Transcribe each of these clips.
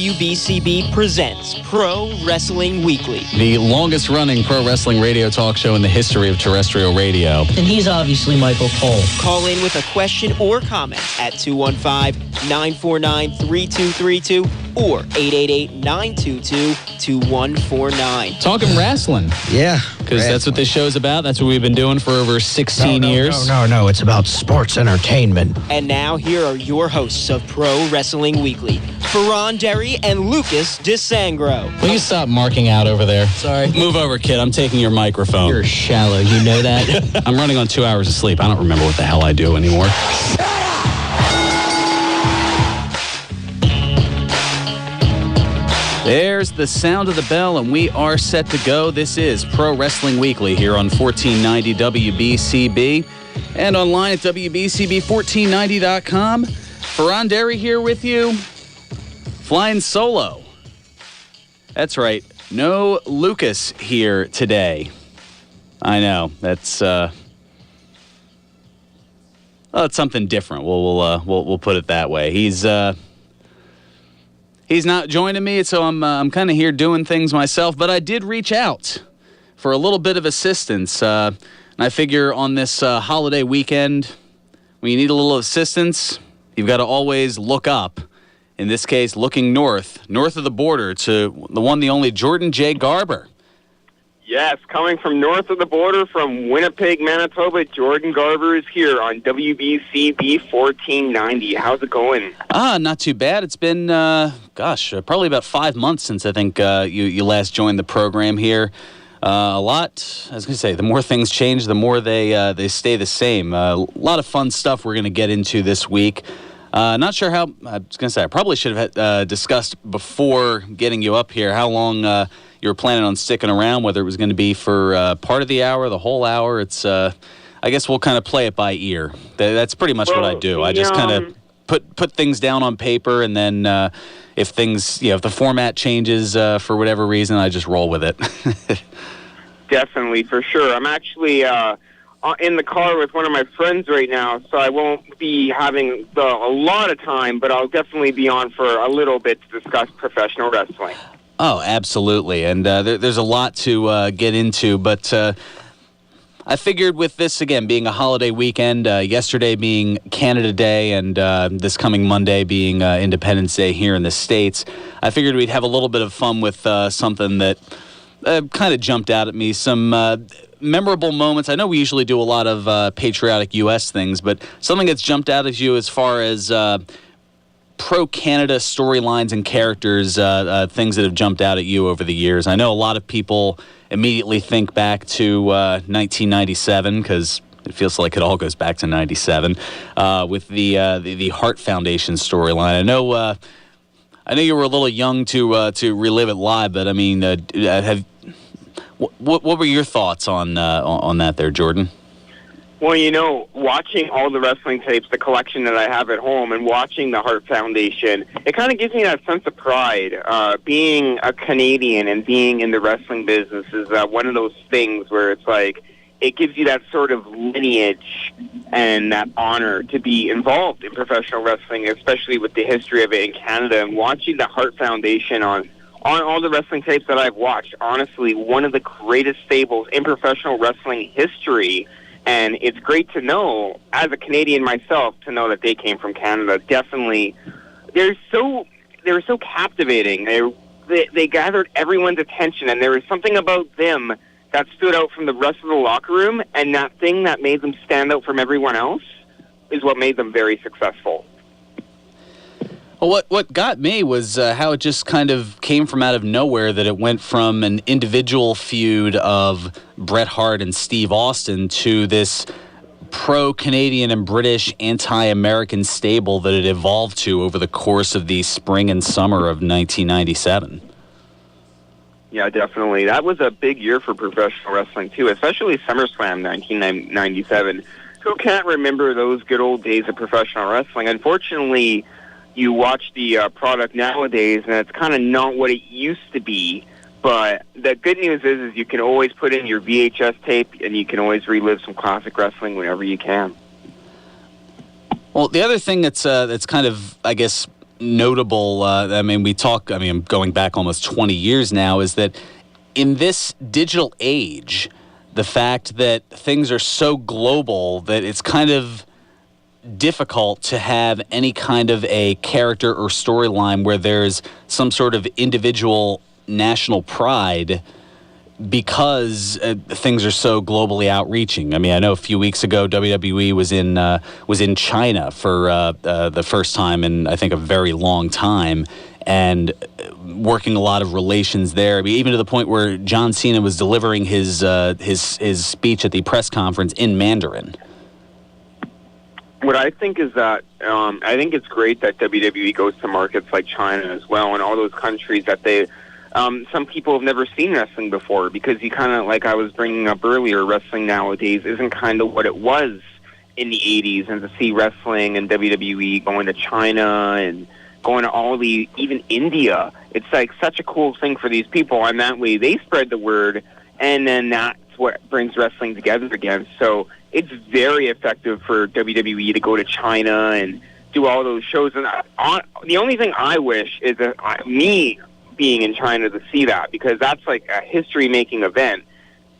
WBCB presents Pro Wrestling Weekly, the longest-running pro wrestling radio talk show in the history of terrestrial radio. And he's obviously Michael Cole. Call in with a question or comment at 215-949-3232 or 888-922-2149. Talking wrestling. Yeah. Because that's what this show's about. That's what we've been doing for over 16 years. No. It's about sports entertainment. And now here are your hosts of Pro Wrestling Weekly, Fearon and Lucas DeSangro. Will you stop marking out over there? Sorry. Move over, kid. I'm taking your microphone. You're shallow. You know that? I'm running on 2 hours of sleep. I don't remember what the hell I do anymore. There's the sound of the bell, and we are set to go. This is Pro Wrestling Weekly here on 1490 WBCB and online at WBCB1490.com. Fearon Derry here with you, flying solo. That's right, no Lucas here today. I know, that's it's something different. We'll put it that way. He's not joining me, so I'm kind of here doing things myself. But I did reach out for a little bit of assistance. And I figure on this holiday weekend, when you need a little assistance, you've got to always look up. In this case, looking north of the border to the one, the only Jordan J. Garber. Yes, coming from north of the border from Winnipeg, Manitoba, Jordan Garber is here on WBCB 1490. How's it going? Not too bad. It's been, probably about 5 months since I think you last joined the program here. A lot, I was going to say, the more things change, the more they stay the same. A lot of fun stuff we're going to get into this week. Not sure how, I was going to say, I probably should have discussed before getting you up here how long you were planning on sticking around, whether it was going to be for part of the hour, the whole hour. It's, I guess we'll kind of play it by ear. That's pretty much what I do. I just kind of put things down on paper, and then if things, if the format changes for whatever reason, I just roll with it. Definitely, for sure. I'm actually in the car with one of my friends right now, so I won't be having a lot of time, but I'll definitely be on for a little bit to discuss professional wrestling. Oh, absolutely. And there's a lot to get into, but I figured with this, again, being a holiday weekend, yesterday being Canada Day and this coming Monday being Independence Day here in the States, I figured we'd have a little bit of fun with something that kind of jumped out at me, some memorable moments. I know we usually do a lot of patriotic U.S. things, but something that's jumped out at you as far as pro-Canada storylines and characters, things that have jumped out at you over the years. I know a lot of people immediately think back to 1997, because it feels like it all goes back to 97, with the Hart Foundation storyline. I know you were a little young to relive it live, but I mean, what were your thoughts on that there, Jordan? Well, watching all the wrestling tapes, the collection that I have at home, and watching the Hart Foundation, it kind of gives me that sense of pride. Being a Canadian and being in the wrestling business is one of those things where it's like, it gives you that sort of lineage and that honor to be involved in professional wrestling, especially with the history of it in Canada. And watching the Hart Foundation on all the wrestling tapes that I've watched, honestly, one of the greatest stables in professional wrestling history. And it's great to know, as a Canadian myself, to know that they came from Canada. Definitely, they were so captivating. They gathered everyone's attention, and there was something about them that stood out from the rest of the locker room, and that thing that made them stand out from everyone else is what made them very successful. Well, what got me was how it just kind of came from out of nowhere, that it went from an individual feud of Bret Hart and Steve Austin to this pro-Canadian and British anti-American stable that it evolved to over the course of the spring and summer of 1997. Yeah, definitely. That was a big year for professional wrestling, too, especially SummerSlam 1997. Who can't remember those good old days of professional wrestling? Unfortunately, you watch the product nowadays, and it's kind of not what it used to be. But the good news is you can always put in your VHS tape, and you can always relive some classic wrestling whenever you can. Well, the other thing that's kind of, I guess, notable, going back almost 20 years now, is that in this digital age, the fact that things are so global that it's kind of difficult to have any kind of a character or storyline where there's some sort of individual national pride, because things are so globally outreaching. I mean, I know a few weeks ago WWE was in China for the first time in, I think, a very long time, and working a lot of relations there. I mean, even to the point where John Cena was delivering his speech at the press conference in Mandarin. What I think is that I think it's great that WWE goes to markets like China as well, and all those countries that they. Some people have never seen wrestling before, because you kind of, like I was bringing up earlier, wrestling nowadays isn't kind of what it was in the 80s, and to see wrestling and WWE going to China and going to even India, it's like such a cool thing for these people, and that way they spread the word, and then that's what brings wrestling together again. So it's very effective for WWE to go to China and do all those shows. And the only thing I wish is that me being in China to see that, because that's like a history-making event,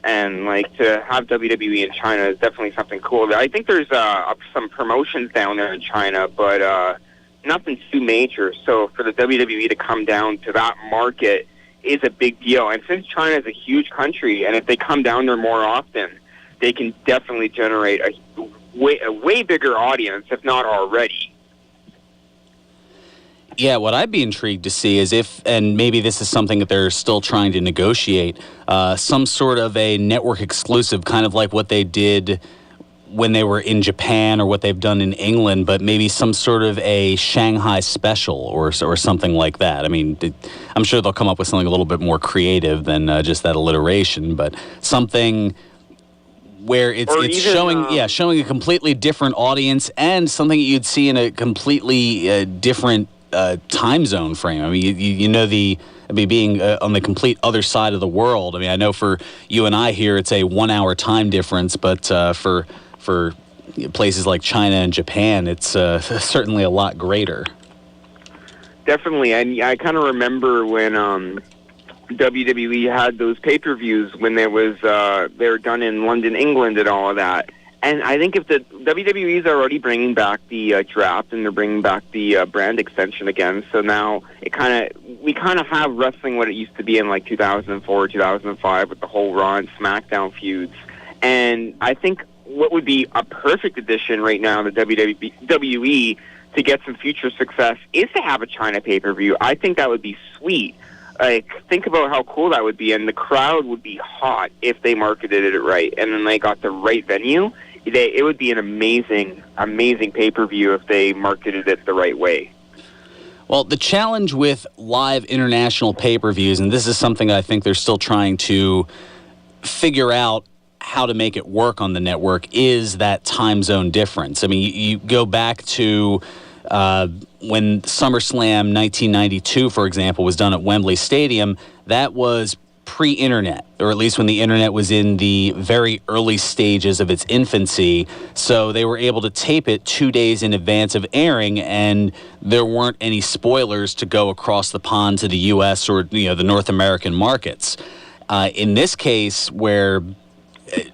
and like to have WWE in China is definitely something cool. I think there's some promotions down there in China, but nothing too major. So for the WWE to come down to that market is a big deal. And since China is a huge country, and if they come down there more often, they can definitely generate a way bigger audience, if not already. Yeah, what I'd be intrigued to see is if, and maybe this is something that they're still trying to negotiate, some sort of a network exclusive, kind of like what they did when they were in Japan or what they've done in England, but maybe some sort of a Shanghai special or something like that. I mean, I'm sure they'll come up with something a little bit more creative than just that alliteration, but something where it's showing a completely different audience, and something you'd see in a completely different time zone frame. I mean, being on the complete other side of the world. I mean, I know for you and I here, it's a 1 hour time difference, but for places like China and Japan, it's certainly a lot greater. Definitely, and I kind of remember when WWE had those pay-per-views when they were done in London, England, and all of that. And I think if the WWE is already bringing back the draft, and they're bringing back the brand extension again, so now we kind of have wrestling what it used to be in like 2004, 2005 with the whole Raw and SmackDown feuds. And I think what would be a perfect addition right now to WWE to get some future success is to have a China pay-per-view. I think that would be sweet. Like, think about how cool that would be, and the crowd would be hot if they marketed it right, and then they got the right venue. It would be an amazing, amazing pay-per-view if they marketed it the right way. Well, the challenge with live international pay-per-views, and this is something I think they're still trying to figure out how to make it work on the network, is that time zone difference. I mean, you go back to when SummerSlam 1992, for example, was done at Wembley Stadium. That was pre-internet, or at least when the internet was in the very early stages of its infancy. So they were able to tape it 2 days in advance of airing, and there weren't any spoilers to go across the pond to the U.S. or the North American markets. In this case, where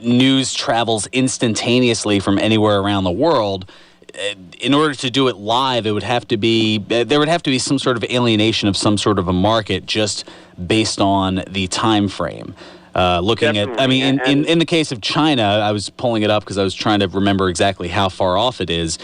news travels instantaneously from anywhere around the world, in order to do it live, there would have to be some sort of alienation of some sort of a market just based on the time frame. Looking Definitely. at, I mean, in the case of China, I was pulling it up because I was trying to remember exactly how far off it is.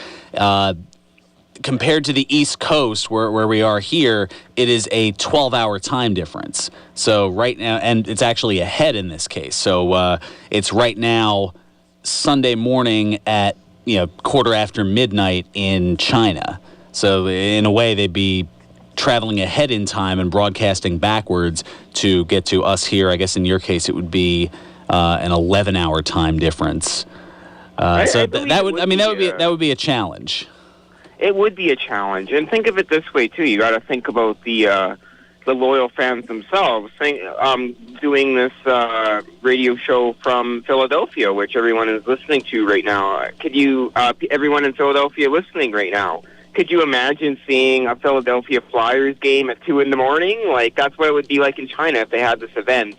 Compared to the East Coast, where we are here, it is a 12-hour time difference. So right now, and it's actually ahead in this case. So it's right now Sunday morning at midnight in China. So in a way, they'd be traveling ahead in time and broadcasting backwards to get to us here. I guess in your case, it would be an 11-hour time difference. That would be a challenge. It would be a challenge, and think of it this way too. You got to think about the loyal fans themselves. Doing this radio show from Philadelphia, which everyone is listening to right now. Everyone in Philadelphia listening right now, could you imagine seeing a Philadelphia Flyers game at 2 a.m? Like, that's what it would be like in China if they had this event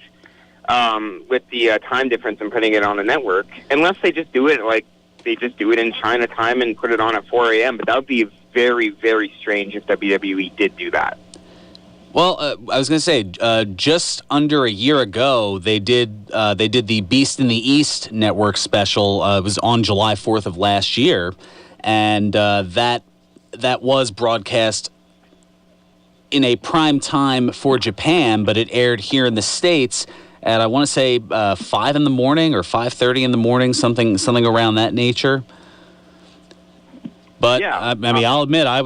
with the time difference and putting it on a network. Unless they just do it like they just do it in China time and put it on at 4 a.m. But that would be very, very strange if WWE did do that. Well, I was going to say, just under a year ago, they did the Beast in the East network special. It was on July 4th of last year, and that was broadcast in a prime time for Japan, but it aired here in the States at, I want to say, 5 in the morning or 5:30 in the morning, something around that nature. But yeah. I mean, I'll admit, I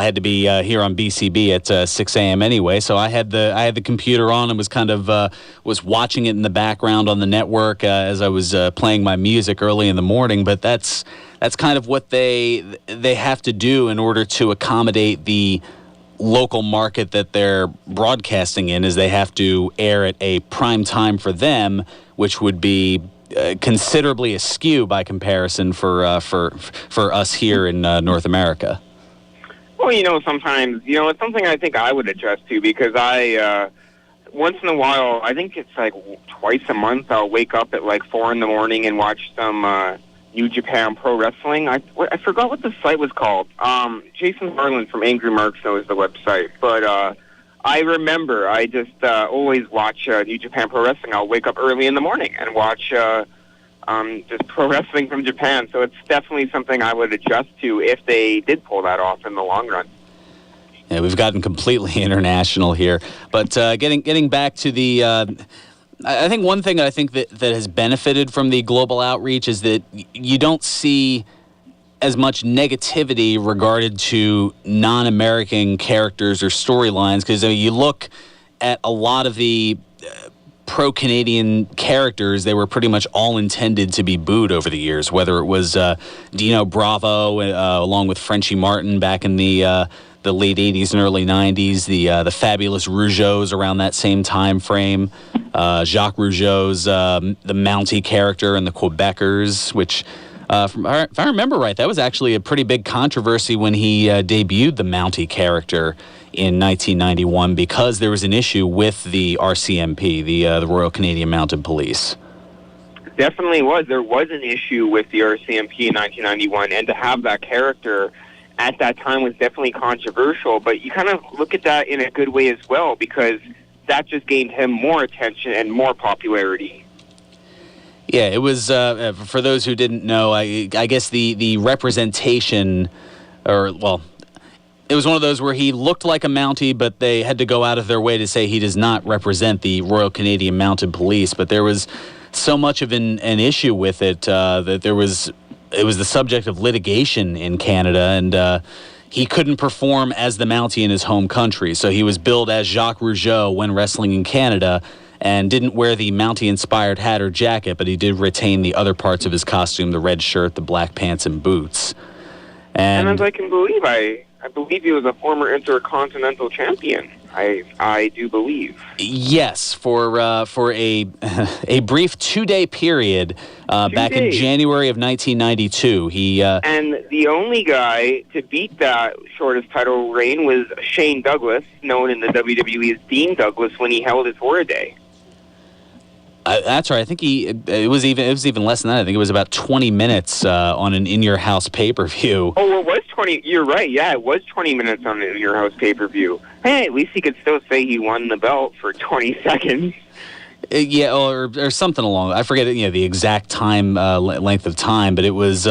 had to be here on BCB at 6 a.m. anyway, so I had the computer on and was kind of was watching it in the background on the network as I was playing my music early in the morning. But that's kind of what they have to do in order to accommodate the local market that they're broadcasting in, is they have to air at a prime time for them, which would be considerably askew by comparison for us here in North America. Well, sometimes, it's something I think I would adjust to, because I, once in a while, I think it's like twice a month, I'll wake up at like 4 a.m. and watch some New Japan Pro Wrestling. I forgot what the site was called. Jason Harlan from Angry Marks knows the website, but I remember I just always watch New Japan Pro Wrestling. I'll wake up early in the morning and watch just pro wrestling from Japan. So it's definitely something I would adjust to if they did pull that off in the long run. Yeah, we've gotten completely international here. But getting back to the... I think one thing I think that has benefited from the global outreach is that you don't see as much negativity regarded to non-American characters or storylines, because you look at a lot of the pro-Canadian characters, they were pretty much all intended to be booed over the years, whether it was Dino Bravo along with Frenchie Martin back in the late 80s and early 90s, the Fabulous Rougeaus around that same time frame, Jacques Rougeau's the Mountie character and the Quebecers, which... if I remember right, that was actually a pretty big controversy when he debuted the Mountie character in 1991, because there was an issue with the RCMP, the Royal Canadian Mounted Police. Definitely was. There was an issue with the RCMP in 1991, and to have that character at that time was definitely controversial, but you kind of look at that in a good way as well, because that just gained him more attention and more popularity. Yeah, it was, for those who didn't know, I guess the representation, it was one of those where he looked like a Mountie, but they had to go out of their way to say he does not represent the Royal Canadian Mounted Police. But there was so much of an issue with it that it was the subject of litigation in Canada, and he couldn't perform as the Mountie in his home country. So he was billed as Jacques Rougeau when wrestling in Canada, and didn't wear the Mountie-inspired hat or jacket, but he did retain the other parts of his costume, the red shirt, the black pants, and boots. And as I can believe, I believe he was a former Intercontinental Champion. I do believe. Yes, for a brief 2-day period back in January of 1992. And the only guy to beat that shortest title reign was Shane Douglas, known in the WWE as Dean Douglas, when he held his Horror Day. That's right. I think it was even less than that. I think it was about 20 minutes on an In Your House pay-per-view. Oh, it was 20. You're right. Yeah, it was 20 minutes on an In Your House pay-per-view. Hey, at least he could still say he won the belt for 20 seconds. Yeah, or something along. I forget the exact time length of time, but it was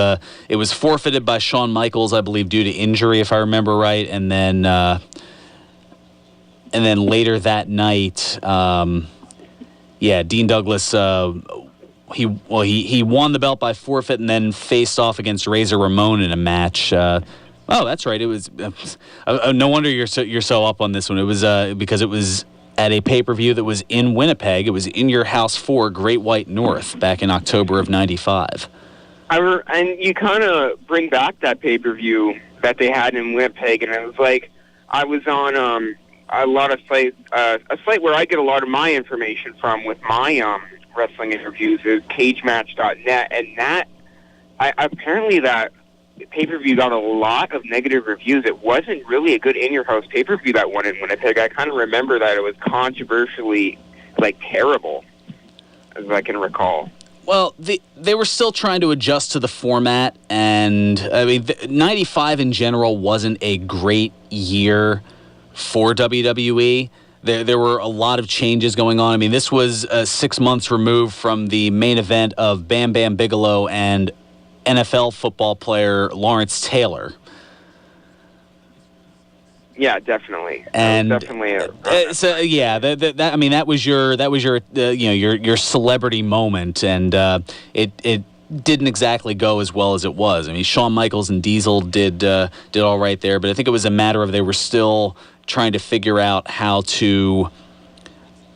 forfeited by Shawn Michaels, I believe, due to injury, if I remember right, and then later that night. Dean Douglas, he won the belt by forfeit and then faced off against Razor Ramon in a match. That's right. It was no wonder you're so up on this one. It was because it was at a pay-per-view that was in Winnipeg. It was In Your House 4 Great White North back in October of '95. And you kind of bring back that pay-per-view that they had in Winnipeg, and it was like I was on a lot of sites, a site where I get a lot of my information from with my wrestling interviews is cagematch.net, and apparently that pay-per-view got a lot of negative reviews. It wasn't really a good in-your-house pay-per-view, that one in Winnipeg. I kind of remember that it was controversially, terrible, as I can recall. Well, they were still trying to adjust to the format, and, 95 in general wasn't a great year for WWE. There were a lot of changes going on. This was 6 months removed from the main event of Bam Bam Bigelow and NFL football player Lawrence Taylor. Yeah, definitely. And definitely. That was your celebrity moment, and it didn't exactly go as well as it was. Shawn Michaels and Diesel did all right there, but I think it was a matter of they were still trying to figure out how to.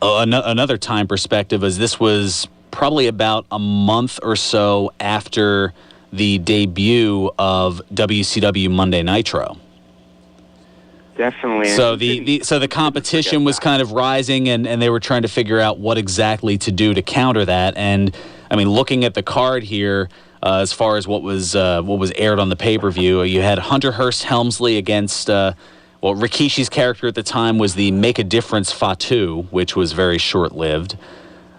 Another time perspective, as this was probably about a month or so after the debut of WCW Monday Nitro. Definitely. So the competition was kind of rising, and they were trying to figure out what exactly to do to counter that. And looking at the card here, as far as what was aired on the pay-per-view, you had Hunter Hearst Helmsley against Rikishi's character at the time was the Make a Difference Fatu, which was very short-lived.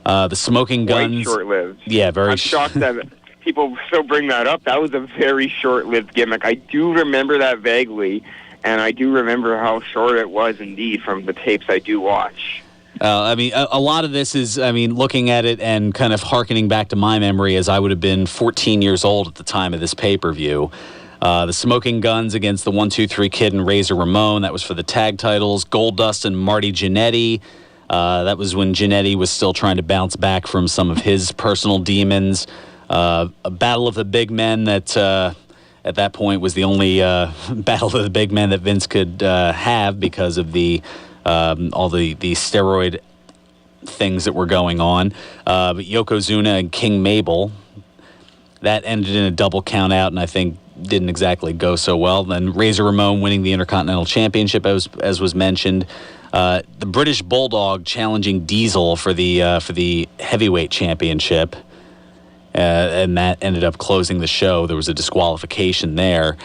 The Smoking Guns. Quite short-lived. Yeah, very. I'm shocked that people still bring that up. That was a very short-lived gimmick. I do remember that vaguely. And I do remember how short it was indeed from the tapes I do watch. A lot of this is, looking at it and kind of hearkening back to my memory, as I would have been 14 years old at the time of this pay-per-view. The Smoking Guns against the 1-2-3 Kid and Razor Ramon. That was for the tag titles. Goldust and Marty Jannetty. That was when Jannetty was still trying to bounce back from some of his personal demons. A Battle of the Big Men that... at that point was the only battle of the big men that Vince could have because of all the steroid things that were going on. But Yokozuna and King Mabel, that ended in a double count out, and I think didn't exactly go so well. Then Razor Ramon winning the Intercontinental Championship, as was mentioned. The British Bulldog challenging Diesel for the Heavyweight Championship. And that ended up closing the show. There was a disqualification there.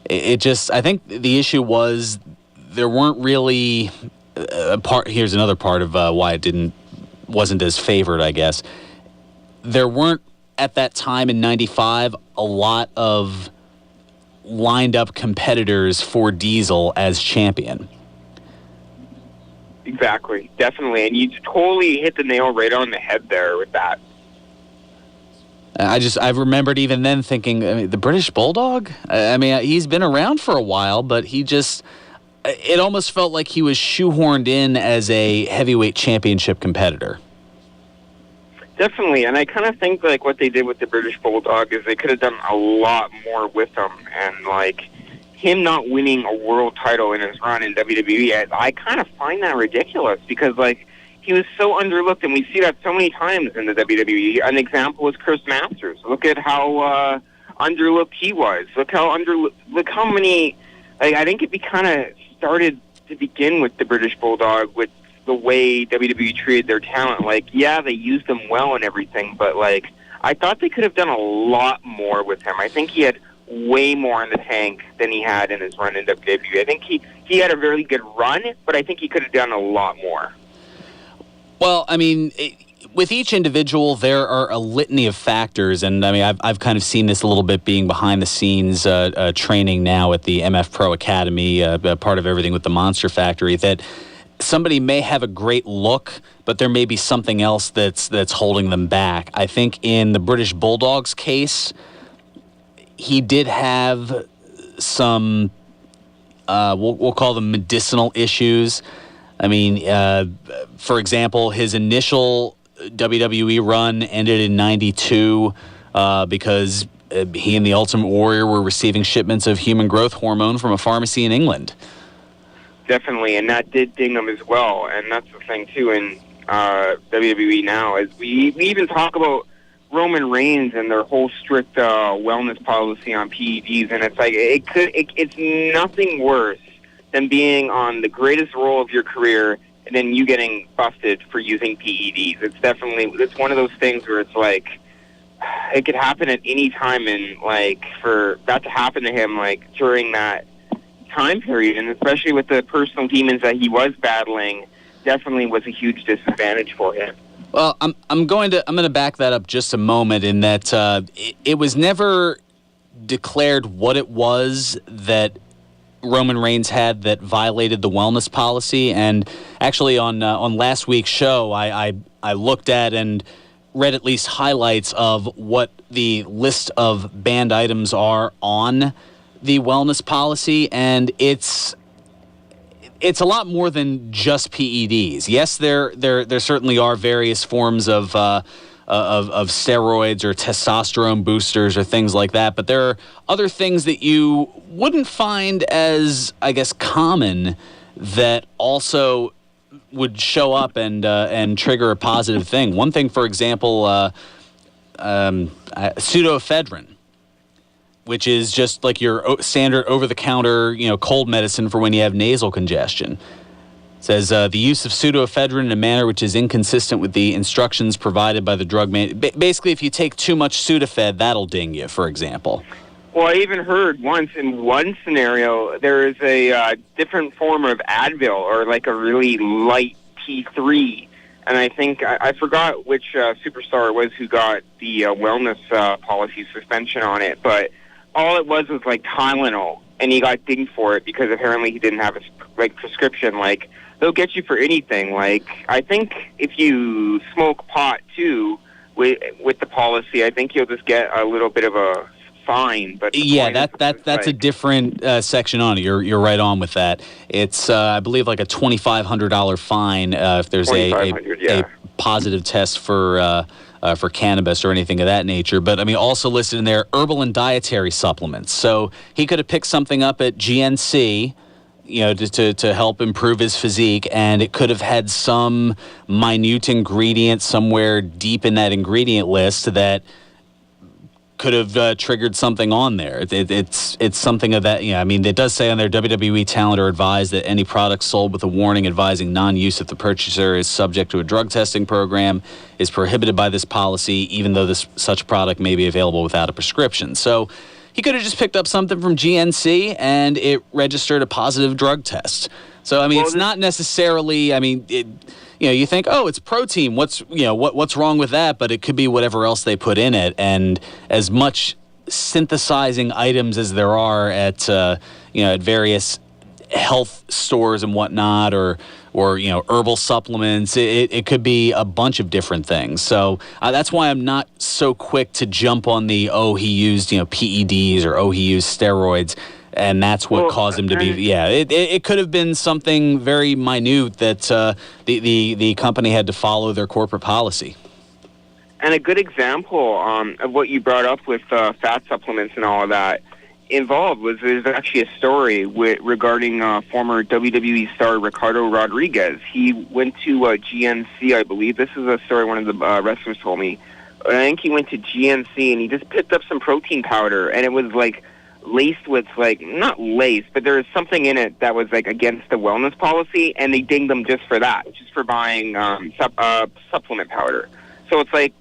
I think the issue was there weren't really here's another part of why it wasn't as favored, I guess. There weren't, at that time in 95, a lot of lined up competitors for Diesel as champion. Exactly, definitely. And you totally hit the nail right on the head there with that. I've remembered even then thinking, the British Bulldog? He's been around for a while, but it almost felt like he was shoehorned in as a heavyweight championship competitor. Definitely, and I kind of think what they did with the British Bulldog is they could have done a lot more with him, and him not winning a world title in his run in WWE, I kind of find that ridiculous because he was so underlooked, and we see that so many times in the WWE. An example is Chris Masters. Look at how underlooked he was. Look how many. I think it kind of started to begin with the British Bulldog with the way WWE treated their talent. They used them well and everything, but I thought they could have done a lot more with him. I think he had way more in the tank than he had in his run in WWE. I think he had a very good run, but I think he could have done a lot more. Well, with each individual, there are a litany of factors, and I've kind of seen this a little bit being behind the scenes training now at the MF Pro Academy, part of everything with the Monster Factory, that somebody may have a great look, but there may be something else that's holding them back. I think in the British Bulldog's case, he did have some, we'll call them medicinal issues. For example, his initial WWE run ended in 92 because he and the Ultimate Warrior were receiving shipments of human growth hormone from a pharmacy in England. Definitely, and that did ding him as well. And that's the thing, too, in WWE now, is we even talk about Roman Reigns and their whole strict wellness policy on PEDs, and it's nothing worse than being on the greatest role of your career and then you getting busted for using PEDs. It's one of those things where it's it could happen at any time, and like for that to happen to him, like during that time period, and especially with the personal demons that he was battling, definitely was a huge disadvantage for him. Well, I'm going to back that up just a moment in that it was never declared what it was that Roman Reigns had that violated the wellness policy. And actually on last week's show, I looked at and read at least highlights of what the list of banned items are on the wellness policy, and it's a lot more than just PEDs. Yes, there certainly are various forms of steroids or testosterone boosters or things like that, but there are other things that you wouldn't find as, I guess, common that also would show up and trigger a positive thing. One thing, for example, pseudoephedrine, which is just like your standard over-the-counter, cold medicine for when you have nasal congestion. It says the use of pseudoephedrine in a manner which is inconsistent with the instructions provided by the drug man. Basically, if you take too much Sudafed, that'll ding you, for example. Well, I even heard once in one scenario there is a different form of Advil, or like a really light T3. And I think, I forgot which superstar it was who got the wellness policy suspension on it, but all it was like Tylenol, and he got dinged for it because apparently he didn't have a prescription. Like, they'll get you for anything. Like, I think if you smoke pot too with the policy, I think you'll just get a little bit of a fine. But yeah, that's a different section on it. You're right on with that. It's I believe like a $2,500 fine if there's a positive test for cannabis or anything of that nature. But, I mean, also listed in there, herbal and dietary supplements. So he could have picked something up at GNC, to help improve his physique, and it could have had some minute ingredient somewhere deep in that ingredient list that could have triggered something on there. It's something of that. I mean, it does say on there, WWE talent are advised that any product sold with a warning advising non-use if the purchaser is subject to a drug testing program is prohibited by this policy, even though such product may be available without a prescription. So he could have just picked up something from GNC and it registered a positive drug test. So, I mean, it's not necessarily, I mean, you think, oh, it's protein. What's wrong with that? But it could be whatever else they put in it. And as much synthesizing items as there are at various health stores and whatnot, or herbal supplements, it could be a bunch of different things. So that's why I'm not so quick to jump on he used PEDs or he used steroids. And that's what caused him to be. It could have been something very minute that the company had to follow their corporate policy. And a good example of what you brought up with fat supplements and all of that involved there's actually a story regarding former WWE star Ricardo Rodriguez. He went to GNC, I believe. This is a story one of the wrestlers told me. I think he went to GNC and he just picked up some protein powder, and it was like laced with, like, not laced, but there was something in it that was like against the wellness policy, and they dinged them just for that, just for buying supplement powder. So it's like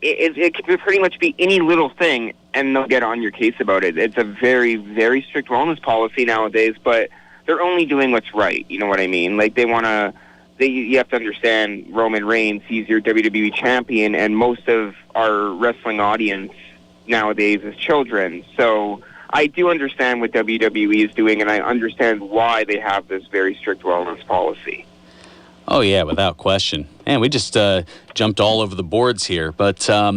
it could pretty much be any little thing, and they'll get on your case about it. It's a very, very strict wellness policy nowadays, but they're only doing what's right. You know what I mean? Like, you have to understand, Roman Reigns, he's your WWE champion, and most of our wrestling audience nowadays is children. So I do understand what WWE is doing, and I understand why they have this very strict wellness policy. Oh, yeah, without question. Man, we just jumped all over the boards here. But I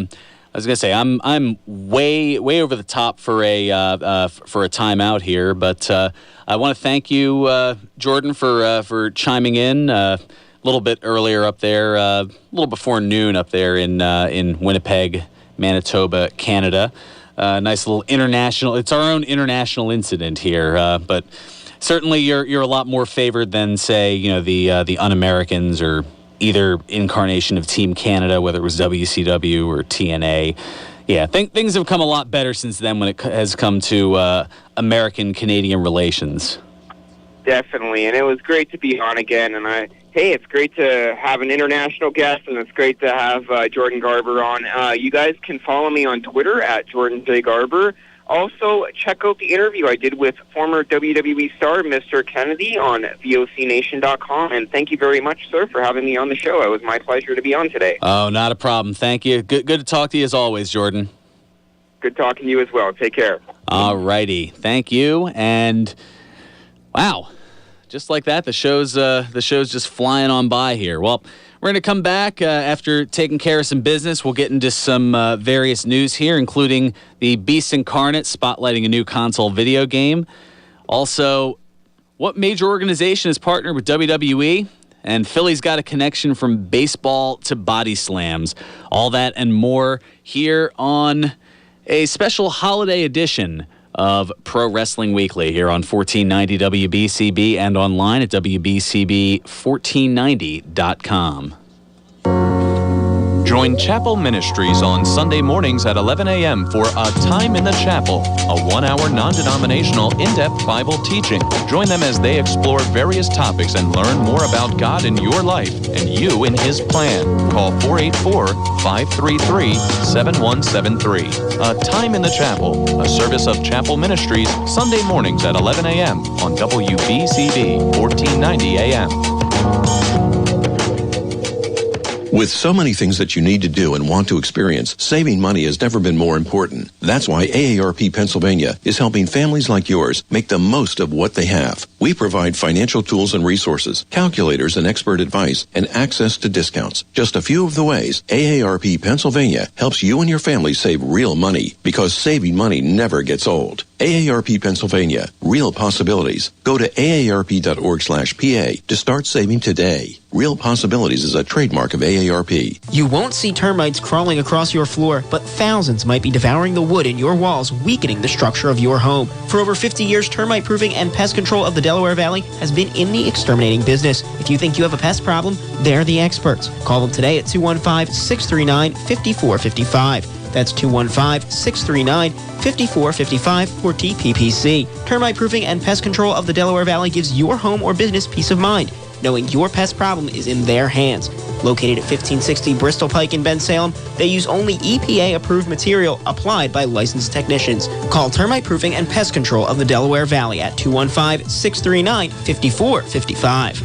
was going to say, I'm way over the top for a timeout here. But I want to thank you, Jordan, for chiming in a little bit earlier up there, a little before noon up there in Winnipeg, Manitoba, Canada. Nice little international. It's our own international incident here, but certainly you're a lot more favored than, say, the Un-Americans or either incarnation of Team Canada, whether it was WCW or TNA. Yeah, things have come a lot better since then when it has come to American-Canadian relations. Definitely, and it was great to be on again, and I Hey, it's great to have an international guest, and it's great to have Jordan Garber on. You guys can follow me on Twitter at Jordan J. Garber. Also, check out the interview I did with former WWE star Mr. Kennedy on VOCNation.com. And thank you very much, sir, for having me on the show. It was my pleasure to be on today. Oh, not a problem. Thank you. Good to talk to you as always, Jordan. Good talking to you as well. Take care. All righty. Thank you. And, wow, just like that, the show's just flying on by here. Well, we're going to come back after taking care of some business. We'll get into some various news here, including the Beast Incarnate spotlighting a new console video game. Also, what major organization is partnered with WWE? And Philly's got a connection from baseball to body slams. All that and more here on a special holiday edition of Pro Wrestling Weekly here on 1490 WBCB and online at WBCB1490.com. Join Chapel Ministries on Sunday mornings at 11 a.m. for A Time in the Chapel, a 1-hour non-denominational in-depth Bible teaching. Join them as they explore various topics and learn more about God in your life and you in His plan. Call 484-533-7173. A Time in the Chapel, a service of Chapel Ministries, Sunday mornings at 11 a.m. on WBCB 1490 a.m. With so many things that you need to do and want to experience, saving money has never been more important. That's why AARP Pennsylvania is helping families like yours make the most of what they have. We provide financial tools and resources, calculators and expert advice, and access to discounts. Just a few of the ways AARP Pennsylvania helps you and your family save real money, because saving money never gets old. AARP Pennsylvania, real possibilities. Go to aarp.org/PA to start saving today. Real Possibilities is a trademark of AARP. You won't see termites crawling across your floor, but thousands might be devouring the wood in your walls, weakening the structure of your home. For over 50 years, termite proofing and pest control of the Delaware Valley has been in the exterminating business. If you think you have a pest problem, they're the experts. Call them today at 215-639-5455. That's 215-639-5455 for TPPC. Termite proofing and pest control of the Delaware Valley gives your home or business peace of mind, knowing your pest problem is in their hands. Located at 1560 Bristol Pike in Bensalem, they use only EPA-approved material applied by licensed technicians. Call Termite Proofing and Pest Control of the Delaware Valley at 215-639-5455.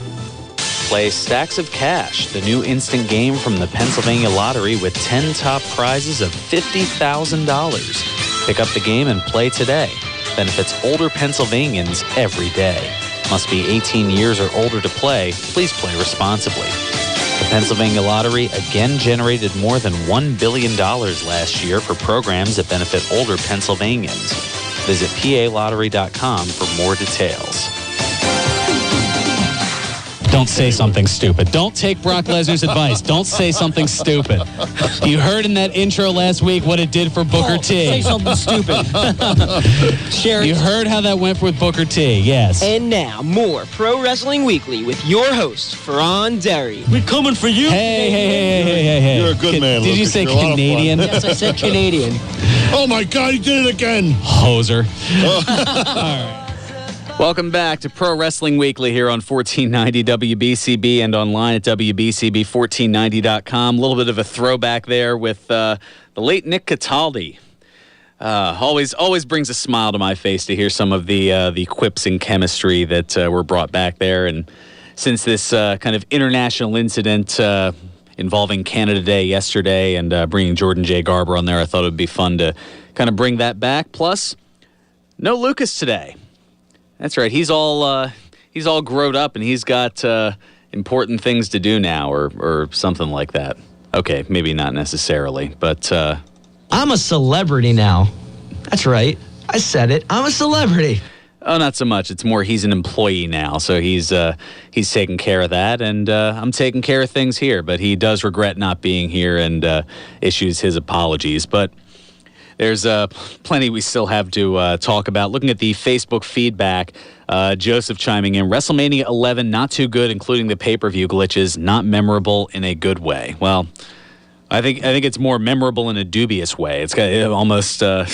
Play Stacks of Cash, the new instant game from the Pennsylvania Lottery with 10 top prizes of $50,000. Pick up the game and play today. Benefits older Pennsylvanians every day. Must be 18 years or older to play. Please play responsibly. The Pennsylvania Lottery again generated more than $1 billion last year for programs that benefit older Pennsylvanians. Visit PALottery.com for more details. Don't say something stupid. Don't take Brock Lesnar's advice. Don't say something stupid. You heard in that intro last week what it did for Booker T. Say something stupid. Share it. You heard how that went with Booker T, yes. And now, more Pro Wrestling Weekly with your host, Fearon Derry. We're coming for you. Hey. You're a good man, Did you Lucas. say You're a lot of fun. Canadian? Yes, I said Canadian. Oh, my God, he did it again. Hoser. All right. Welcome back to Pro Wrestling Weekly here on 1490 WBCB and online at WBCB1490.com. A little bit of a throwback there with the late Nick Cataldi. Always brings a smile to my face to hear some of the quips and chemistry that were brought back there. And since this kind of international incident involving Canada Day yesterday and bringing Jordan J. Garber on there, I thought it would be fun to kind of bring that back. Plus, no Lucas today. That's right. He's all grown up and he's got important things to do now, or something like that. Okay, maybe not necessarily, but I'm a celebrity now. That's right. I said it. I'm a celebrity. oh, not so much. It's more he's an employee now, so he's taking care of that, and I'm taking care of things here. But he does regret not being here and issues his apologies. But there's plenty we still have to talk about. Looking at the Facebook feedback, Joseph chiming in, WrestleMania 11, not too good, including the pay-per-view glitches, not memorable in a good way. Well, I think it's more memorable in a dubious way. It's got almost, I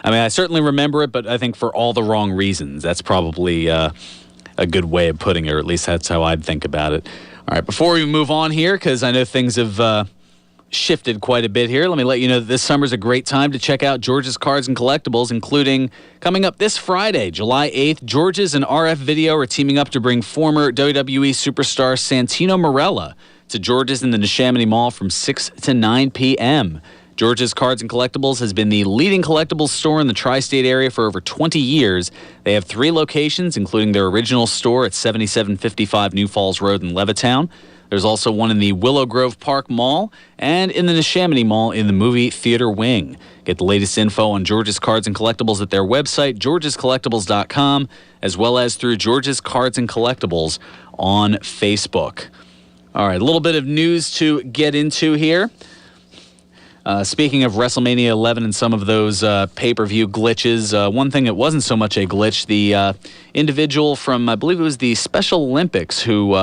mean, I certainly remember it, but I think for all the wrong reasons. That's probably a good way of putting it, or at least that's how I'd think about it. All right, before we move on here, because I know things have shifted quite a bit here, let me let you know that this summer is a great time to check out George's Cards and Collectibles, including coming up this Friday, July 8th. George's and RF Video are teaming up to bring former WWE superstar Santino Marella to George's in the Neshaminy Mall from 6 to 9 p.m. George's Cards and Collectibles has been the leading collectibles store in the tri-state area for over 20 years. They have 3 locations, including their original store at 7755 New Falls Road in Levittown. There's also one in the Willow Grove Park Mall and in the Neshaminy Mall in the movie theater wing. Get the latest info on George's Cards and Collectibles at their website, georgescollectibles.com, as well as through George's Cards and Collectibles on Facebook. All right, a little bit of news to get into here. Speaking of WrestleMania 11 and some of those pay-per-view glitches, one thing that wasn't so much a glitch, the individual from, I believe it was the Special Olympics, who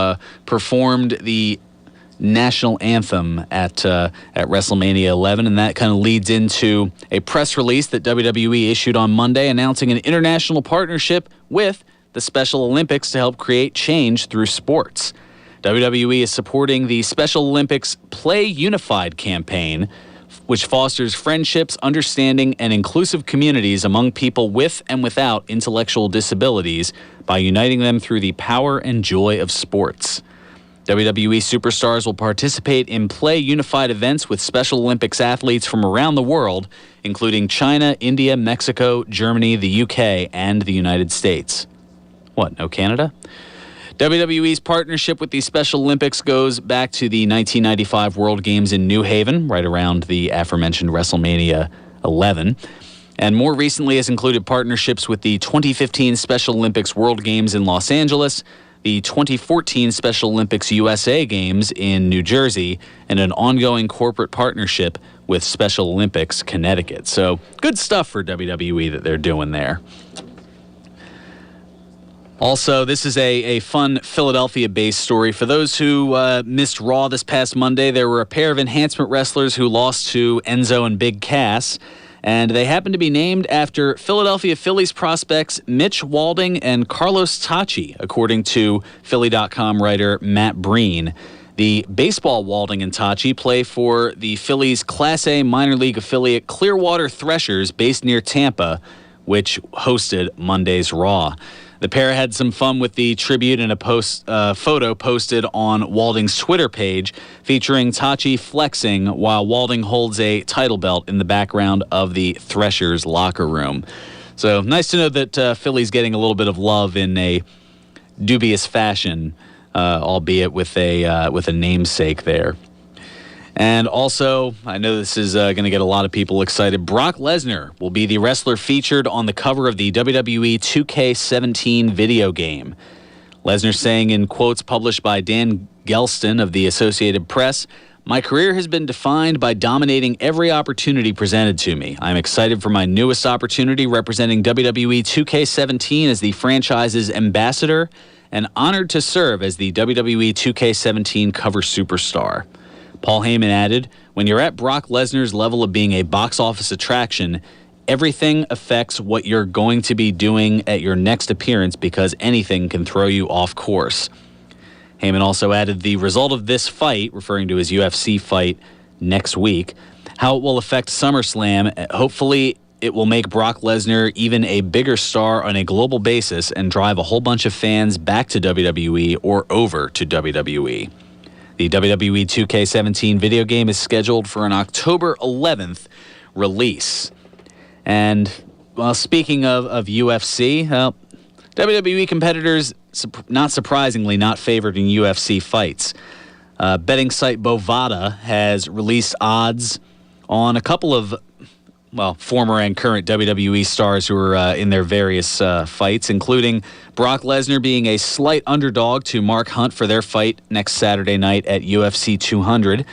performed the national anthem at WrestleMania 11, and that kind of leads into a press release that WWE issued on Monday announcing an international partnership with the Special Olympics to help create change through sports. WWE is supporting the Special Olympics Play Unified campaign, which fosters friendships, understanding, and inclusive communities among people with and without intellectual disabilities by uniting them through the power and joy of sports. WWE superstars will participate in Play Unified events with Special Olympics athletes from around the world, including China, India, Mexico, Germany, the UK, and the United States. What, no Canada? WWE's partnership with the Special Olympics goes back to the 1995 World Games in New Haven, right around the aforementioned WrestleMania 11. And more recently has included partnerships with the 2015 Special Olympics World Games in Los Angeles, the 2014 Special Olympics USA Games in New Jersey, and an ongoing corporate partnership with Special Olympics Connecticut. So good stuff for WWE that they're doing there. Also, this is a fun Philadelphia-based story. For those who missed Raw this past Monday, there were a pair of enhancement wrestlers who lost to Enzo and Big Cass, and they happened to be named after Philadelphia Phillies prospects Mitch Walding and Carlos Tachi, according to Philly.com writer Matt Breen. The baseball Walding and Tachi play for the Phillies' Class A minor league affiliate Clearwater Threshers, based near Tampa, which hosted Monday's Raw. The pair had some fun with the tribute in a photo posted on Walding's Twitter page featuring Tachi flexing while Walding holds a title belt in the background of the Threshers locker room. So nice to know that Philly's getting a little bit of love in a dubious fashion, albeit with a namesake there. And also, I know this is going to get a lot of people excited. Brock Lesnar will be the wrestler featured on the cover of the WWE 2K17 video game. Lesnar saying in quotes published by Dan Gelston of the Associated Press, "My career has been defined by dominating every opportunity presented to me. I'm excited for my newest opportunity representing WWE 2K17 as the franchise's ambassador and honored to serve as the WWE 2K17 cover superstar." Paul Heyman added, "When you're at Brock Lesnar's level of being a box office attraction, everything affects what you're going to be doing at your next appearance because anything can throw you off course." Heyman also added the result of this fight, referring to his UFC fight next week, how it will affect SummerSlam. Hopefully, it will make Brock Lesnar even a bigger star on a global basis and drive a whole bunch of fans back to WWE or over to WWE. The WWE 2K17 video game is scheduled for an October 11th release. And, well, speaking of UFC, WWE competitors, not surprisingly, not favored in UFC fights. Betting site Bovada has released odds on a couple of, well, former and current WWE stars who are in their various fights, including Brock Lesnar being a slight underdog to Mark Hunt for their fight next Saturday night at UFC 200.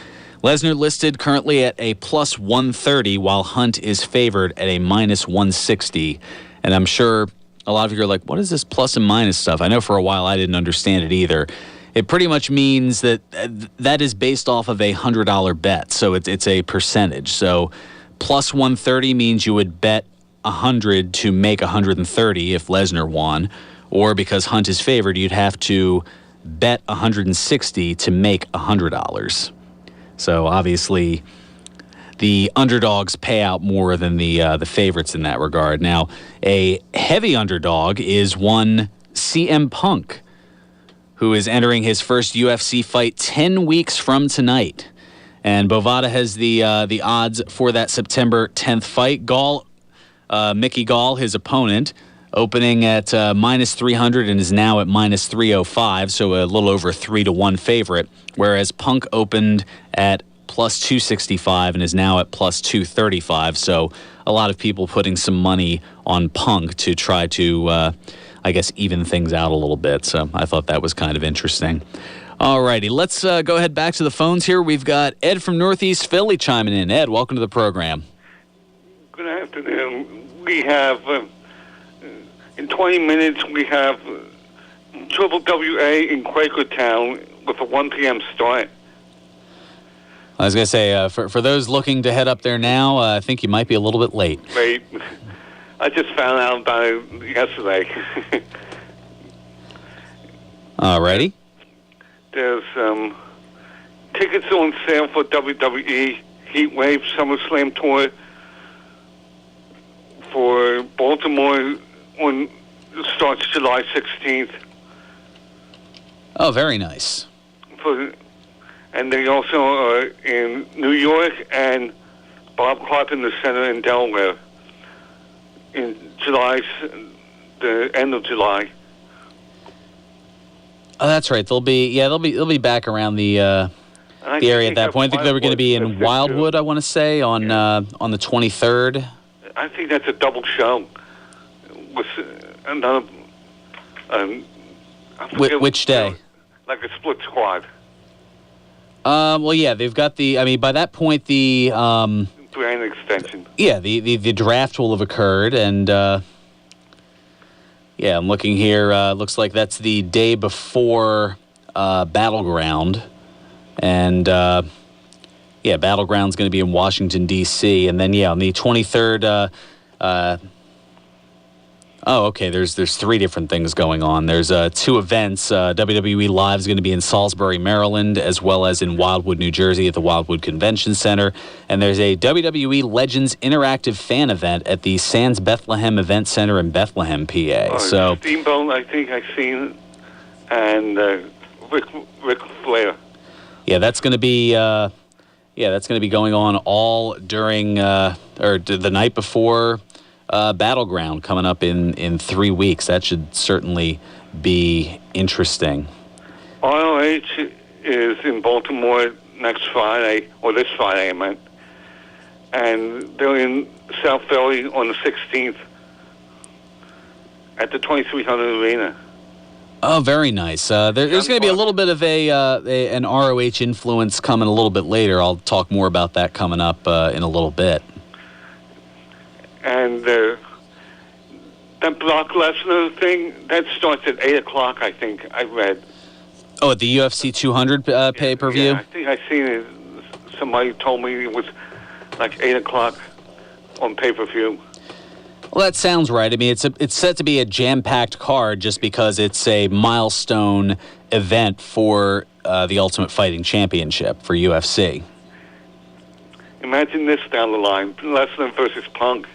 Lesnar listed currently at a plus 130, while Hunt is favored at a minus 160. And I'm sure a lot of you are like, what is this plus and minus stuff? I know for a while I didn't understand it either. It pretty much means that that is based off of a $100 bet, so it's a percentage. So plus 130 means you would bet 100 to make 130 if Lesnar won, or because Hunt is favored, you'd have to bet $160 to make $100. So obviously, the underdogs pay out more than the favorites in that regard. Now, a heavy underdog is one CM Punk, who is entering his first UFC fight 10 weeks from tonight. And Bovada has the odds for that September 10th fight. Mickey Gall, his opponent, opening at minus 300 and is now at minus 305, so a little over a 3-1 favorite, whereas Punk opened at plus 265 and is now at plus 235. So a lot of people putting some money on Punk to try to, I guess, even things out a little bit. So I thought that was kind of interesting. All righty, let's go ahead back to the phones here. We've got Ed from Northeast Philly chiming in. Ed, welcome to the program. Good afternoon. We have, in 20 minutes, we have Triple WA in Quakertown with a 1 p.m. start. I was going to say, for those looking to head up there now, I think you might be a little bit late. Late. I just found out about it yesterday. All righty. There's tickets on sale for WWE Heatwave SummerSlam Tour for Baltimore starts July 16th. Oh, very nice. And they also are in New York and Bob Carpenter Center in Delaware in July, the end of July. Oh, that's right. They'll be back around the area at that point. I think they were going to be in Wildwood, I want to say, on the 23rd. I think that's a double show with another. Which day? Like a split squad. Well, yeah, they've got by that point, the brand extension. Yeah, the draft will have occurred, and yeah, I'm looking here. Looks like that's the day before Battleground, and yeah, Battleground's going to be in Washington D.C., and then on the 23rd. Oh, okay. There's 3 different things going on. There's 2 events. WWE Live is going to be in Salisbury, Maryland, as well as in Wildwood, New Jersey at the Wildwood Convention Center. And there's a WWE Legends Interactive Fan event at the Sands Bethlehem Event Center in Bethlehem, PA. So Steamboat, I think I've seen, and Ric Flair. Yeah, that's going to be going on all during or the night before Battleground coming up in 3 weeks. That should certainly be interesting. ROH is in Baltimore next Friday, or this Friday, I meant. And they're in South Philly on the 16th at the 2300 Arena. Oh, very nice. There's going to be a little bit of an ROH influence coming a little bit later. I'll talk more about that coming up in a little bit. And that Brock Lesnar thing, that starts at 8 o'clock, I think, I read. Oh, at the UFC 200 pay-per-view? Yeah, I think I seen it. Somebody told me it was like 8 o'clock on pay-per-view. Well, that sounds right. I mean, it's set to be a jam-packed card just because it's a milestone event for the Ultimate Fighting Championship for UFC. Imagine this down the line, Lesnar versus Punk.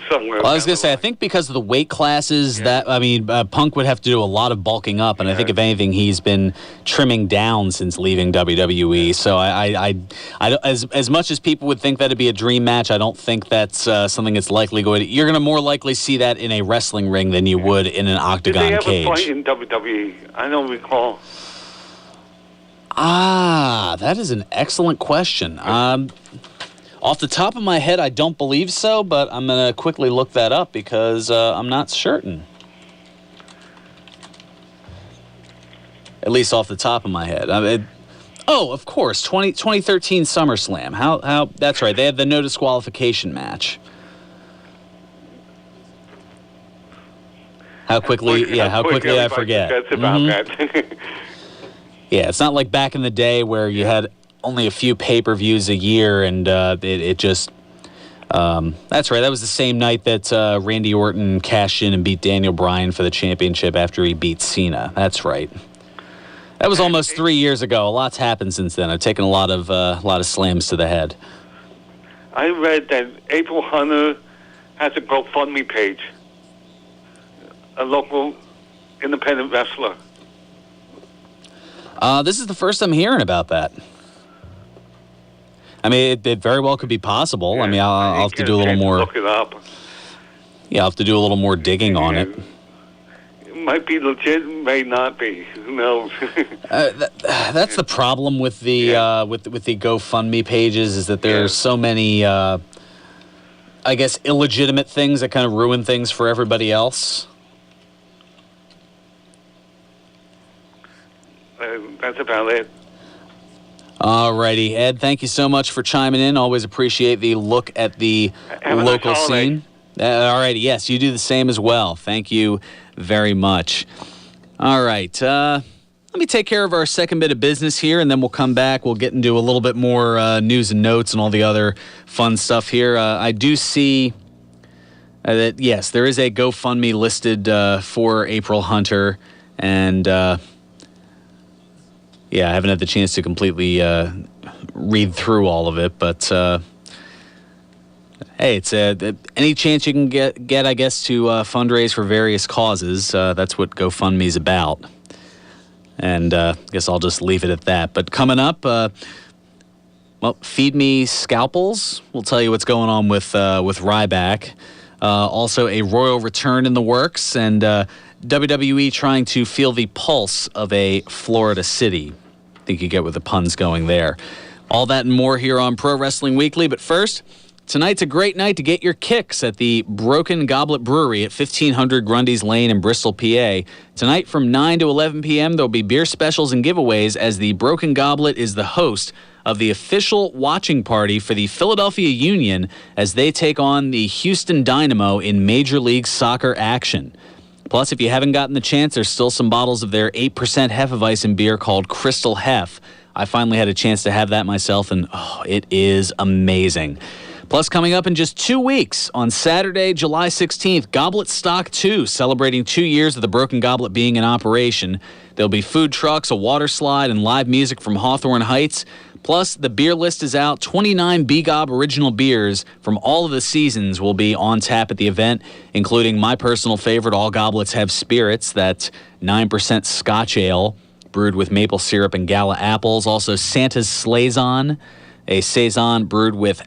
Somewhere. Well, I was going to say, I think because of the weight classes, Punk would have to do a lot of bulking up, and I think if anything, he's been trimming down since leaving WWE. So I as much as people would think that'd be a dream match, I don't think that's something that's likely going to. You're going to more likely see that in a wrestling ring than you would in an octagon cage. Did they ever fight in WWE? I don't recall. That is an excellent question. Off the top of my head, I don't believe so, but I'm going to quickly look that up because I'm not certain. At least off the top of my head. Of course, 2013 SummerSlam. How? That's right. They had the no disqualification match. How quickly I forget. That's about that. Yeah, it's not like back in the day where you had only a few pay-per-views a year, and it just... that's right. That was the same night that Randy Orton cashed in and beat Daniel Bryan for the championship after he beat Cena. That's right. That was almost 3 years ago. A lot's happened since then. I've taken a lot of slams to the head. I read that April Hunter has a GoFundMe page, a local independent wrestler. This is the first I'm hearing about that. I mean, it very well could be possible. I mean, I'll have to do a little more. Look it up. Yeah, I'll have to do a little more digging on it. It might be legit, may not be. Who knows? That's the problem with the with the GoFundMe pages, is that there's so many, I guess, illegitimate things that kind of ruin things for everybody else. That's about it. Alrighty, Ed, thank you so much for chiming in. Always appreciate the look at the local scene. Alrighty, yes, you do the same as well. Thank you very much. All right, let me take care of our second bit of business here, and then we'll come back. We'll get into a little bit more news and notes and all the other fun stuff here. I do see that, yes, there is a GoFundMe listed for April Hunter, and yeah, I haven't had the chance to completely read through all of it, but hey, it's any chance you can get, I guess, to fundraise for various causes. That's what GoFundMe's about, and I guess I'll just leave it at that. But coming up, well, Feed Me Scalpels. We'll tell you what's going on with Ryback. Also, a royal return in the works, and WWE trying to feel the pulse of a Florida city. I think you get where the pun's going there. All that and more here on Pro Wrestling Weekly. But first, tonight's a great night to get your kicks at the Broken Goblet Brewery at 1500 Grundy's Lane in Bristol, PA. Tonight from 9 to 11 p.m., there'll be beer specials and giveaways, as the Broken Goblet is the host of the official watching party for the Philadelphia Union as they take on the Houston Dynamo in Major League Soccer action. Plus, if you haven't gotten the chance, there's still some bottles of their 8% Hefeweizen beer called Crystal Hef. I finally had a chance to have that myself, and it is amazing. Plus, coming up in just 2 weeks, on Saturday, July 16th, Goblet Stock 2, celebrating 2 years of the Broken Goblet being in operation. There'll be food trucks, a water slide, and live music from Hawthorne Heights. Plus, the beer list is out. 29 B-Gob original beers from all of the seasons will be on tap at the event, including my personal favorite, All Goblets Have Spirits. That's 9% Scotch Ale, brewed with maple syrup and gala apples. Also, Santa's Saison, a Saison brewed with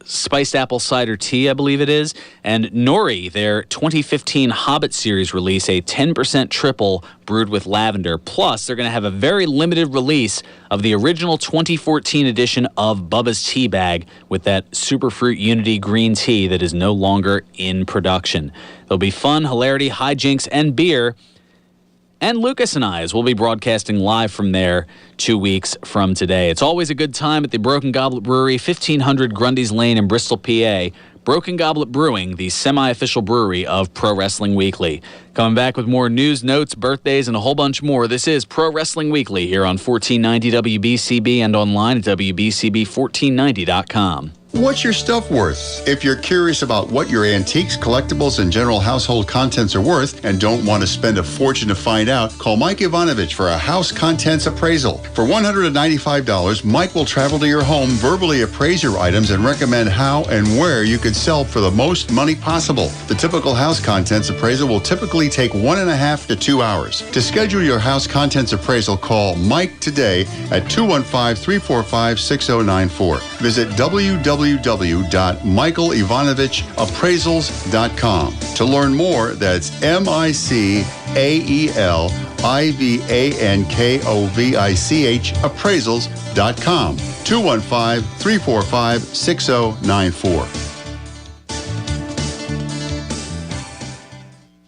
spiced apple cider tea, I believe it is. And Nori, their 2015 Hobbit series release, a 10% triple brewed with lavender. Plus, they're going to have a very limited release of the original 2014 edition of Bubba's Tea Bag with that Superfruit Unity green tea that is no longer in production. There'll be fun, hilarity, hijinks, and beer. And Lucas and I, as we'll be broadcasting live from there 2 weeks from today. It's always a good time at the Broken Goblet Brewery, 1500 Grundy's Lane in Bristol, PA. Broken Goblet Brewing, the semi-official brewery of Pro Wrestling Weekly. Coming back with more news, notes, birthdays, and a whole bunch more. This is Pro Wrestling Weekly here on 1490 WBCB and online at WBCB1490.com. What's your stuff worth? If you're curious about what your antiques, collectibles, and general household contents are worth and don't want to spend a fortune to find out, call Mike Ivanovich for a house contents appraisal. For $195, Mike will travel to your home, verbally appraise your items, and recommend how and where you could sell for the most money possible. The typical house contents appraisal will typically take 1.5 to 2 hours. To schedule your house contents appraisal, call Mike today at 215-345-6094. Visit www.michaelivanovich.appraisals.com. To learn more, that's MICAELIVANKOVICH appraisals.com. 215-345-6094.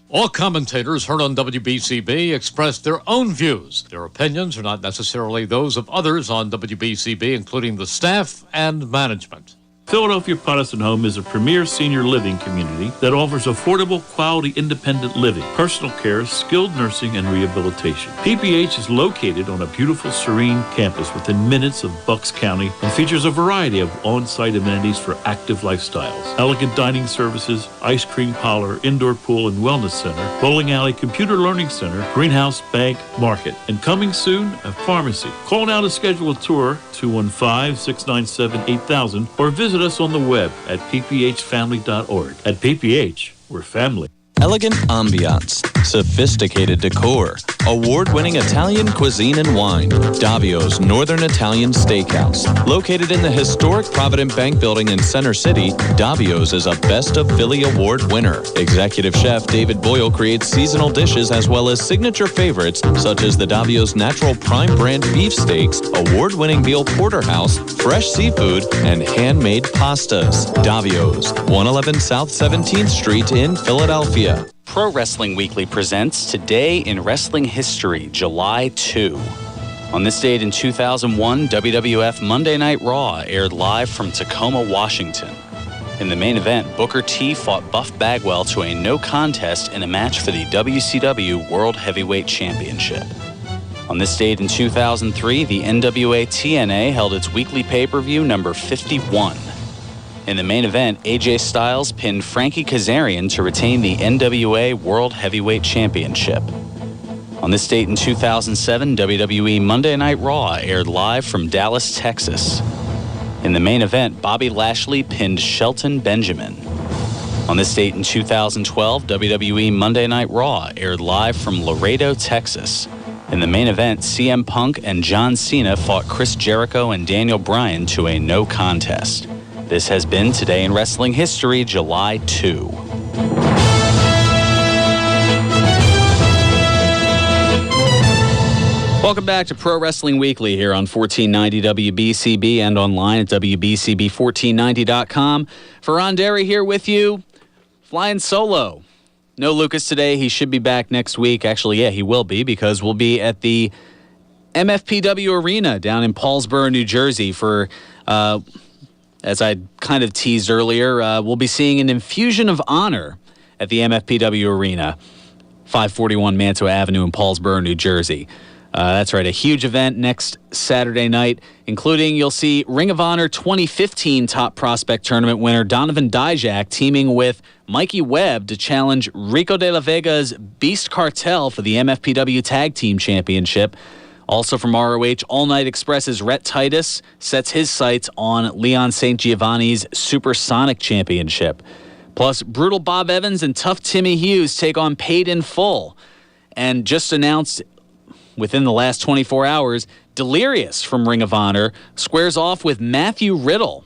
All commentators heard on WBCB express their own views. Their opinions are not necessarily those of others on WBCB, including the staff and management. Philadelphia Protestant Home is a premier senior living community that offers affordable, quality, independent living, personal care, skilled nursing, and rehabilitation. PPH is located on a beautiful, serene campus within minutes of Bucks County and features a variety of on-site amenities for active lifestyles. Elegant dining services, ice cream parlor, indoor pool and wellness center, bowling alley, computer learning center, greenhouse, bank, market, and coming soon, a pharmacy. Call now to schedule a tour, 215-697-8000, or visit us on the web at pphfamily.org. At PPH, we're family. Elegant ambiance, sophisticated decor, award-winning Italian cuisine and wine. Davio's Northern Italian Steakhouse. Located in the historic Provident Bank Building in Center City, Davio's is a Best of Philly Award winner. Executive Chef David Boyle creates seasonal dishes as well as signature favorites such as the Davio's Natural Prime Brand beef steaks, award-winning veal porterhouse, fresh seafood, and handmade pastas. Davio's, 111 South 17th Street in Philadelphia. Pro Wrestling Weekly presents Today in Wrestling History, July 2. On this date in 2001, WWF Monday Night Raw aired live from Tacoma, Washington. In the main event, Booker T fought Buff Bagwell to a no contest in a match for the WCW World Heavyweight Championship. On this date in 2003, the NWA TNA held its weekly pay-per-view number 51. In the main event, AJ Styles pinned Frankie Kazarian to retain the NWA World Heavyweight Championship. On this date in 2007, WWE Monday Night Raw aired live from Dallas, Texas. In the main event, Bobby Lashley pinned Shelton Benjamin. On this date in 2012, WWE Monday Night Raw aired live from Laredo, Texas. In the main event, CM Punk and John Cena fought Chris Jericho and Daniel Bryan to a no contest. This has been Today in Wrestling History, July 2. Welcome back to Pro Wrestling Weekly here on 1490 WBCB and online at WBCB1490.com. Fearon Derry here with you, flying solo. No Lucas today. He should be back next week. Actually, yeah, he will be because we'll be at the MFPW Arena down in Paulsboro, New Jersey for... as I kind of teased earlier, we'll be seeing an infusion of honor at the MFPW Arena, 541 Mantua Avenue in Paulsboro, New Jersey. That's right, a huge event next Saturday night, including you'll see Ring of Honor 2015 Top Prospect Tournament winner Donovan Dijak teaming with Mikey Webb to challenge Rico de la Vega's Beast Cartel for the MFPW Tag Team Championship. Also from ROH, All Night Express's Rhett Titus sets his sights on Leon St. Giovanni's Supersonic Championship. Plus, Brutal Bob Evans and Tough Timmy Hughes take on Paid in Full. And just announced within the last 24 hours, Delirious from Ring of Honor squares off with Matthew Riddle.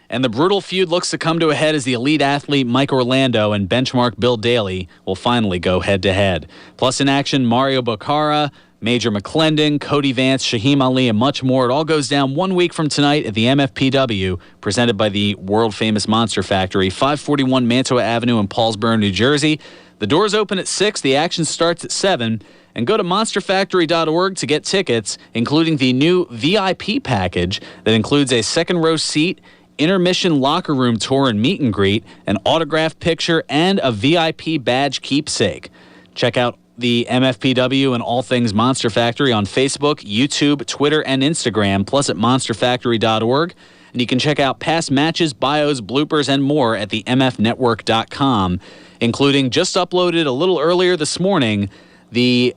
And the brutal feud looks to come to a head as the elite athlete Mike Orlando and benchmark Bill Daly will finally go head-to-head. Plus in action, Mario Baccara, Major McClendon, Cody Vance, Shaheem Ali, and much more. It all goes down 1 week from tonight at the MFPW, presented by the world-famous Monster Factory, 541 Mantua Avenue in Paulsboro, New Jersey. The doors open at 6, the action starts at 7, and go to monsterfactory.org to get tickets, including the new VIP package that includes a second-row seat, intermission locker room tour and meet and greet, an autographed picture, and a VIP badge keepsake. Check out the MFPW and all things Monster Factory on Facebook, YouTube, Twitter, and Instagram, plus at monsterfactory.org. And you can check out past matches, bios, bloopers, and more at the mfnetwork.com, including just uploaded a little earlier this morning, the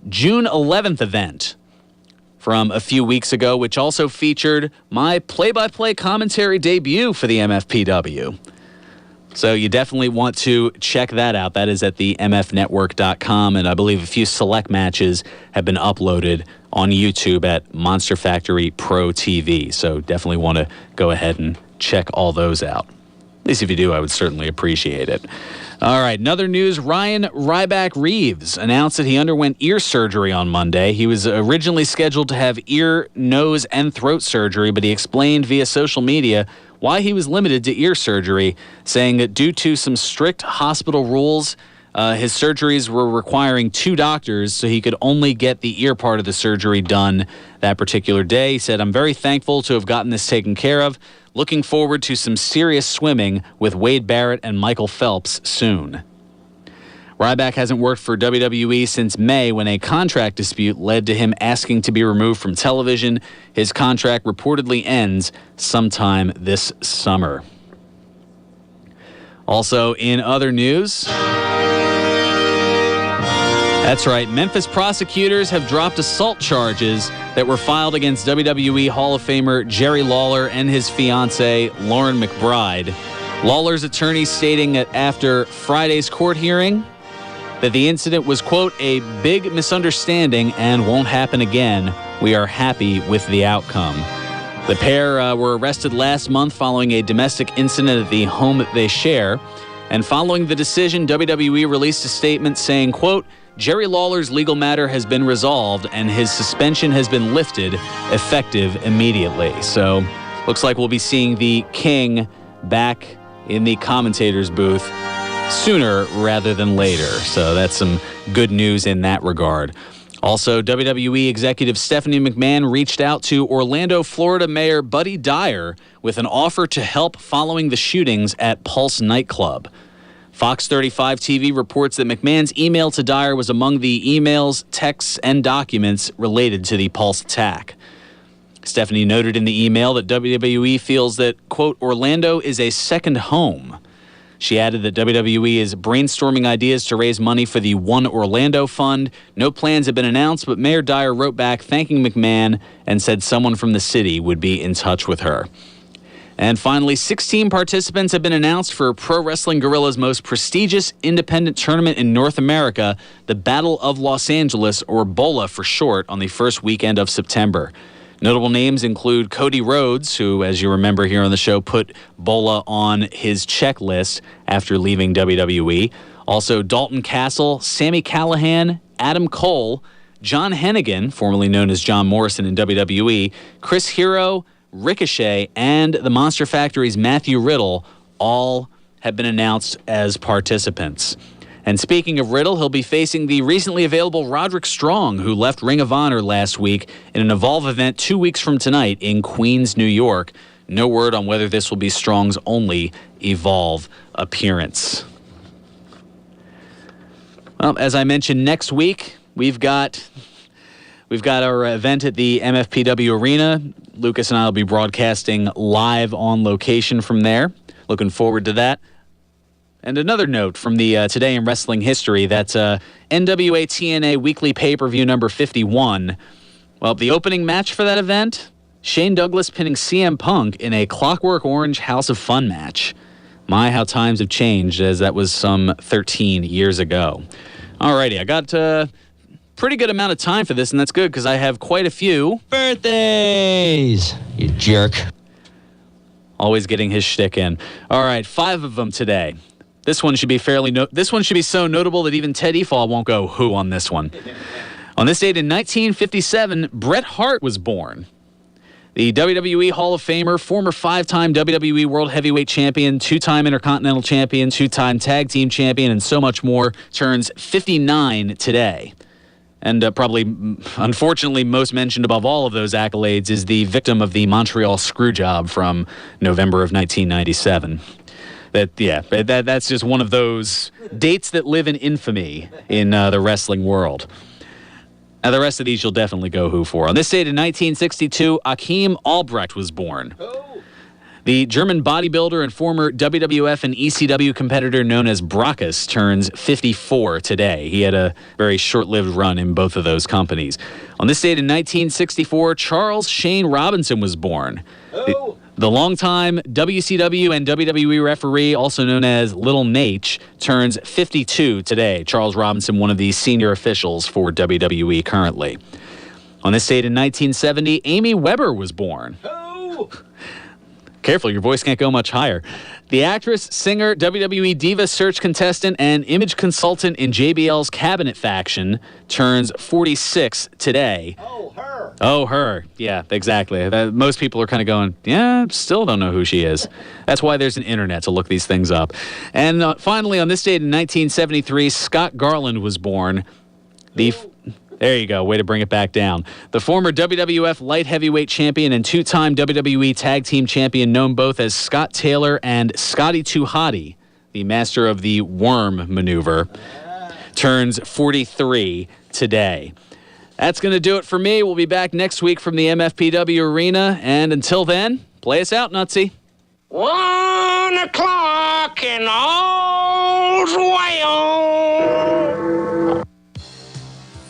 June 11th event from a few weeks ago, which also featured my play-by-play commentary debut for the MFPW. So you definitely want to check that out. That is at the mfnetwork.com, and I believe a few select matches have been uploaded on YouTube at Monster Factory Pro TV. So definitely want to go ahead and check all those out. At least if you do, I would certainly appreciate it. All right, another news. Ryan Ryback Reeves announced that he underwent ear surgery on Monday. He was originally scheduled to have ear, nose, and throat surgery, but he explained via social media why he was limited to ear surgery, saying that due to some strict hospital rules, His surgeries were requiring 2 doctors, so he could only get the ear part of the surgery done that particular day. He said, "I'm very thankful to have gotten this taken care of. Looking forward to some serious swimming with Wade Barrett and Michael Phelps soon." Ryback hasn't worked for WWE since May when a contract dispute led to him asking to be removed from television. His contract reportedly ends sometime this summer. Also in other news, that's right, Memphis prosecutors have dropped assault charges that were filed against WWE Hall of Famer Jerry Lawler and his fiancée, Lauren McBride. Lawler's attorney stating that after Friday's court hearing, that the incident was, quote, "a big misunderstanding and won't happen again. We are happy with the outcome." The pair were arrested last month following a domestic incident at the home that they share. And following the decision, WWE released a statement saying, quote, "Jerry Lawler's legal matter has been resolved and his suspension has been lifted, effective immediately." So looks like we'll be seeing the King back in the commentator's booth sooner rather than later. So that's some good news in that regard. Also, WWE executive Stephanie McMahon reached out to Orlando, Florida Mayor Buddy Dyer with an offer to help following the shootings at Pulse nightclub. Fox 35 TV reports that McMahon's email to Dyer was among the emails, texts, and documents related to the Pulse attack. Stephanie noted in the email that WWE feels that, quote, "Orlando is a second home." She added that WWE is brainstorming ideas to raise money for the One Orlando Fund. No plans have been announced, but Mayor Dyer wrote back thanking McMahon and said someone from the city would be in touch with her. And finally, 16 participants have been announced for Pro Wrestling Guerrilla's most prestigious independent tournament in North America, the Battle of Los Angeles, or BOLA for short, on the first weekend of September. Notable names include Cody Rhodes, who, as you remember here on the show, put BOLA on his checklist after leaving WWE. Also, Dalton Castle, Sami Callihan, Adam Cole, John Hennigan, formerly known as John Morrison in WWE, Chris Hero, Ricochet, and the Monster Factory's Matthew Riddle all have been announced as participants. And speaking of Riddle, he'll be facing the recently available Roderick Strong, who left Ring of Honor last week in an Evolve event 2 weeks from tonight in Queens, New York. No word on whether this will be Strong's only Evolve appearance. Well, as I mentioned, next week we've got our event at the MFPW Arena. Lucas and I will be broadcasting live on location from there. Looking forward to that. And another note from the Today in Wrestling history, that's NWA TNA Weekly Pay-Per-View number 51. Well, the opening match for that event, Shane Douglas pinning CM Punk in a Clockwork Orange House of Fun match. My, how times have changed, as that was some 13 years ago. Alrighty, I got a pretty good amount of time for this, and that's good because I have quite a few Birthdays, you jerk. Always getting his shtick in. All right, 5 of them today. This one should be This one should be so notable that even Ted Efall won't go who on this one. On this date in 1957, Bret Hart was born. The WWE Hall of Famer, former 5-time WWE World Heavyweight Champion, 2-time Intercontinental Champion, 2-time Tag Team Champion, and so much more, turns 59 today. And probably, unfortunately, most mentioned above all of those accolades is the victim of the Montreal Screwjob from November of 1997. That's just one of those dates that live in infamy in the wrestling world. Now, the rest of these you'll definitely go who for. On this date in 1962, Akeem Albrecht was born. The German bodybuilder and former WWF and ECW competitor known as Brockus turns 54 today. He had a very short-lived run in both of those companies. On this date in 1964, Charles Shane Robinson was born. The longtime WCW and WWE referee, also known as Little Nate, turns 52 today. Charles Robinson, one of the senior officials for WWE currently. On this date in 1970, Amy Weber was born. Careful, your voice can't go much higher. The actress, singer, WWE Diva search contestant, and image consultant in JBL's cabinet faction turns 46 today. Oh, her. Yeah, exactly. Most people are kind of going, yeah, still don't know who she is. That's why there's an internet to look these things up. And finally, on this date in 1973, Scott Garland was born. There you go. Way to bring it back down. The former WWF light heavyweight champion and two-time WWE tag team champion, known both as Scott Taylor and Scotty 2 Hotty, the master of the worm maneuver, turns 43 today. That's going to do it for me. We'll be back next week from the MFPW Arena. And until then, play us out, Nutsy. 1 o'clock and all's well.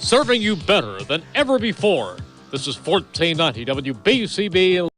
Serving you better than ever before. This is 1490 WBCB.